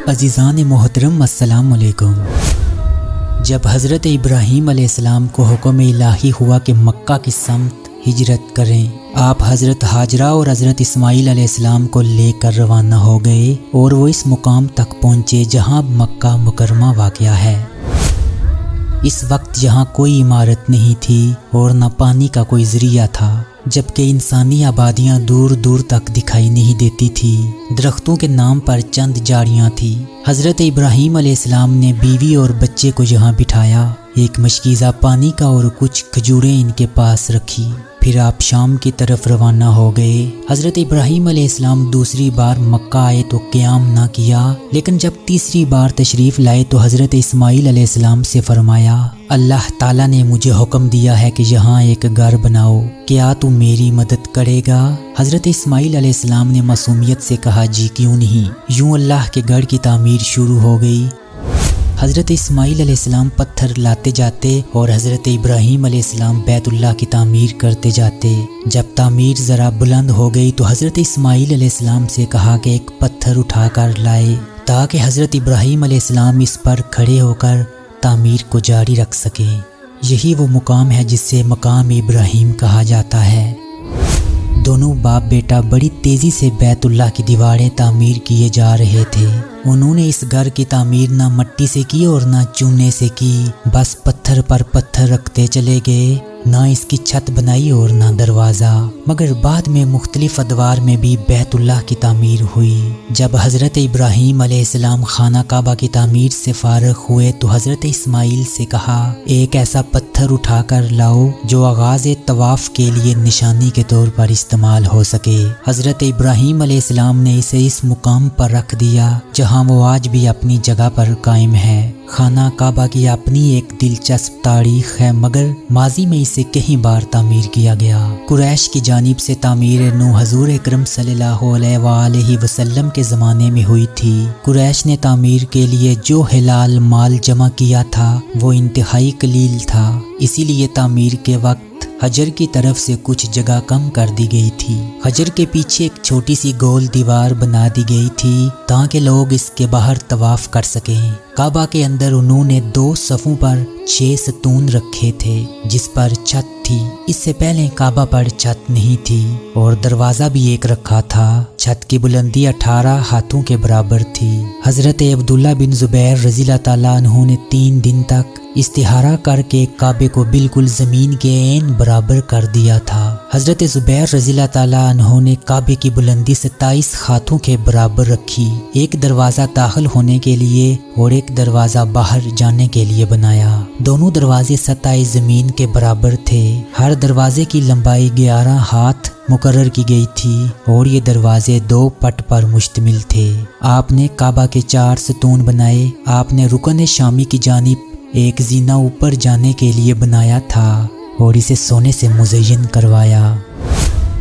عزیزان محترم السلام علیکم۔ جب حضرت ابراہیم علیہ السلام کو حکم الہی ہوا کہ مکہ کی سمت ہجرت کریں، آپ حضرت ہاجرہ اور حضرت اسماعیل علیہ السلام کو لے کر روانہ ہو گئے اور وہ اس مقام تک پہنچے جہاں مکہ مکرمہ واقع ہے۔ اس وقت یہاں کوئی عمارت نہیں تھی اور نہ پانی کا کوئی ذریعہ تھا، جبکہ انسانی آبادیاں دور دور تک دکھائی نہیں دیتی تھی۔ درختوں کے نام پر چند جھاڑیاں تھیں۔ حضرت ابراہیم علیہ السلام نے بیوی اور بچے کو یہاں بٹھایا، ایک مشکیزہ پانی کا اور کچھ کھجوریں ان کے پاس رکھی، پھر آپ شام کی طرف روانہ ہو گئے۔ حضرت ابراہیم علیہ السلام دوسری بار مکہ آئے تو قیام نہ کیا، لیکن جب تیسری بار تشریف لائے تو حضرت اسماعیل علیہ السلام سے فرمایا، اللہ تعالیٰ نے مجھے حکم دیا ہے کہ یہاں ایک گھر بناؤ، کیا تو میری مدد کرے گا؟ حضرت اسماعیل علیہ السلام نے معصومیت سے کہا، جی کیوں نہیں۔ یوں اللہ کے گھر کی تعمیر شروع ہو گئی۔ حضرت اسماعیل علیہ السلام پتھر لاتے جاتے اور حضرت ابراہیم علیہ السلام بیت اللہ کی تعمیر کرتے جاتے۔ جب تعمیر ذرا بلند ہو گئی تو حضرت اسماعیل علیہ السلام سے کہا کہ ایک پتھر اٹھا کر لائے تاکہ حضرت ابراہیم علیہ السلام اس پر کھڑے ہو کر تعمیر کو جاری رکھ سکیں۔ یہی وہ مقام ہے جس سے مقام ابراہیم کہا جاتا ہے۔ دونوں باپ بیٹا بڑی تیزی سے بیت اللہ کی دیواریں تعمیر کیے جا رہے تھے۔ انہوں نے اس گھر کی تعمیر نہ مٹی سے کی اور نہ چونے سے کی، بس پتھر پر پتھر رکھتے چلے گئے، نہ اس کی چھت بنائی اور نہ دروازہ۔ مگر بعد میں مختلف ادوار میں بھی بیت اللہ کی تعمیر ہوئی۔ جب حضرت ابراہیم علیہ السلام خانہ کعبہ کی تعمیر سے فارغ ہوئے تو حضرت اسماعیل سے کہا، ایک ایسا پتھر اٹھا کر لاؤ جو آغاز طواف کے لیے نشانی کے طور پر استعمال ہو سکے۔ حضرت ابراہیم علیہ السلام نے اسے اس مقام پر رکھ دیا جہاں وہ آج بھی اپنی جگہ پر قائم ہے۔ خانہ کعبہ کی اپنی ایک دلچسپ تاریخ ہے، مگر ماضی میں اسے کئی بار تعمیر کیا گیا۔ قریش کی جانب سے تعمیر نو حضور اکرم صلی اللہ علیہ وآلہ وسلم کے زمانے میں ہوئی تھی۔ قریش نے تعمیر کے لیے جو حلال مال جمع کیا تھا وہ انتہائی قلیل تھا، اسی لیے تعمیر کے وقت حجر کی طرف سے کچھ جگہ کم کر دی گئی تھی۔ حجر کے پیچھے ایک چھوٹی سی گول دیوار بنا دی گئی تھی تاکہ لوگ اس کے باہر طواف کر سکیں۔ کعبہ کے اندر انہوں نے 2 صفوں پر 6 ستون رکھے تھے جس پر چھت تھی۔ اس سے پہلے کعبہ پر چھت نہیں تھی اور دروازہ بھی ایک رکھا تھا۔ چھت کی بلندی 18 ہاتھوں کے برابر تھی۔ حضرت عبداللہ بن زبیر رضی اللہ تعالیٰ عنہ نے 3 دن تک استخارہ کر کے کعبے کو بالکل زمین کے عین برابر کر دیا تھا۔ حضرت زبیر رضی اللہ تعالیٰ عنہ نے کعبے کی بلندی 27 ہاتھوں کے برابر رکھی، ایک دروازہ داخل ہونے کے لیے اور ایک دروازہ باہر جانے کے لیے بنایا۔ دونوں دروازے سطح زمین کے برابر تھے۔ ہر دروازے کی لمبائی 11 ہاتھ مقرر کی گئی تھی اور یہ دروازے 2 پٹ پر مشتمل تھے۔ آپ نے کعبہ کے 4 ستون بنائے۔ آپ نے رکن شامی کی جانب ایک زینہ اوپر جانے کے لیے بنایا تھا اور اسے سونے سے مزین کروایا۔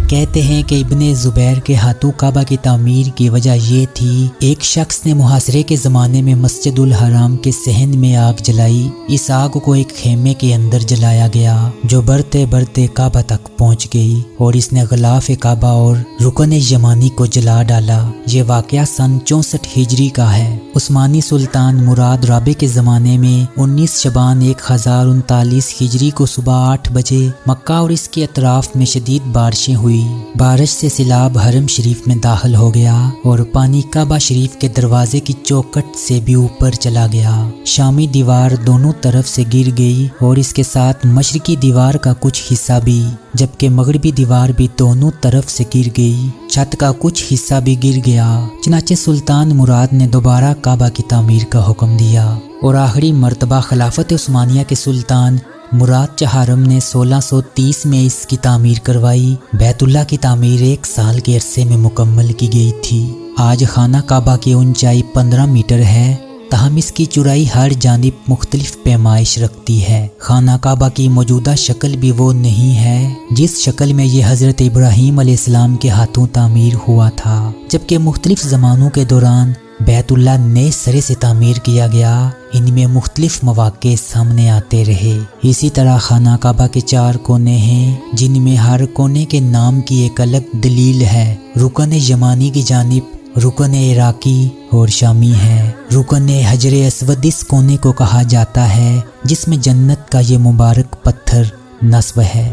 کہتے ہیں کہ ابن زبیر کے ہاتھوں کعبہ کی تعمیر کی وجہ یہ تھی، ایک شخص نے محاصرے کے زمانے میں مسجد الحرام کے صحن میں آگ جلائی۔ اس آگ کو ایک خیمے کے اندر جلایا گیا جو بڑھتے بڑھتے کعبہ تک پہنچ گئی اور اس نے غلاف کعبہ اور رکن یمانی کو جلا ڈالا۔ یہ واقعہ سن 64 ہجری کا ہے۔ عثمانی سلطان مراد رابع کے زمانے میں 19 شعبان 1039 ہجری کو صبح 8 بجے مکہ اور اس کے اطراف میں شدید بارشیں ہوئی۔ بارش سے سیلاب حرم شریف میں داخل ہو گیا اور پانی کعبہ شریف کے دروازے کی چوکھٹ سے بھی اوپر چلا گیا۔ شامی دیوار دونوں طرف سے گر گئی اور اس کے ساتھ مشرقی دیوار کا کچھ حصہ بھی، جبکہ مغربی دیوار بھی دونوں طرف سے گر گئی۔ چھت کا کچھ حصہ بھی گر گیا۔ چنانچہ سلطان مراد نے دوبارہ کعبہ کی تعمیر کا حکم دیا اور آخری مرتبہ خلافت عثمانیہ کے سلطان مراد چہارم نے 1630 میں اس کی تعمیر کروائی۔ بیت اللہ کی تعمیر 1 سال کے عرصے میں مکمل کی گئی تھی۔ آج خانہ کعبہ کی اونچائی 15 میٹر ہے، تاہم اس کی چوڑائی ہر جانب مختلف پیمائش رکھتی ہے۔ خانہ کعبہ کی موجودہ شکل بھی وہ نہیں ہے جس شکل میں یہ حضرت ابراہیم علیہ السلام کے ہاتھوں تعمیر ہوا تھا، جبکہ مختلف زمانوں کے دوران بیتullah نئے سرے سے تعمیر کیا گیا، ان میں مختلف مواقع سامنے آتے رہے۔ اسی طرح خانہ کعبہ کے 4 کونے ہیں جن میں ہر کونے کے نام کی ایک الگ دلیل ہے۔ رکن یمانی کی جانب رکن عراقی اور شامی ہے۔ رکن حجر اسود اس کونے کو کہا جاتا ہے جس میں جنت کا یہ مبارک پتھر نصب ہے۔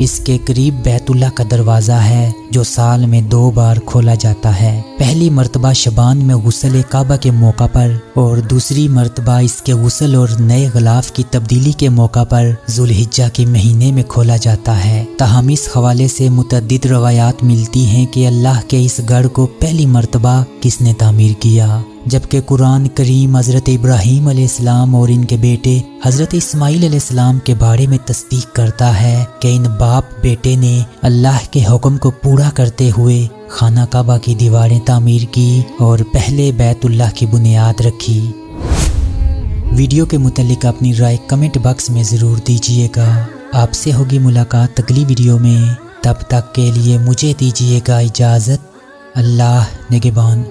اس کے قریب بیت اللہ کا دروازہ ہے جو سال میں 2 بار کھولا جاتا ہے، پہلی مرتبہ شعبان میں غسل کعبہ کے موقع پر اور دوسری مرتبہ اس کے غسل اور نئے غلاف کی تبدیلی کے موقع پر ذوالحجہ کے مہینے میں کھولا جاتا ہے۔ تاہم اس حوالے سے متعدد روایات ملتی ہیں کہ اللہ کے اس گڑھ کو پہلی مرتبہ کس نے تعمیر کیا، جبکہ قرآن کریم حضرت ابراہیم علیہ السلام اور ان کے بیٹے حضرت اسماعیل علیہ السلام کے بارے میں تصدیق کرتا ہے کہ ان باپ بیٹے نے اللہ کے حکم کو پورا کرتے ہوئے خانہ کعبہ کی دیواریں تعمیر کی اور پہلے بیت اللہ کی بنیاد رکھی۔ ویڈیو کے متعلق اپنی رائے کمنٹ باکس میں ضرور دیجیے گا۔ آپ سے ہوگی ملاقات اگلی ویڈیو میں، تب تک کے لیے مجھے دیجیے گا اجازت۔ اللہ نگہبان۔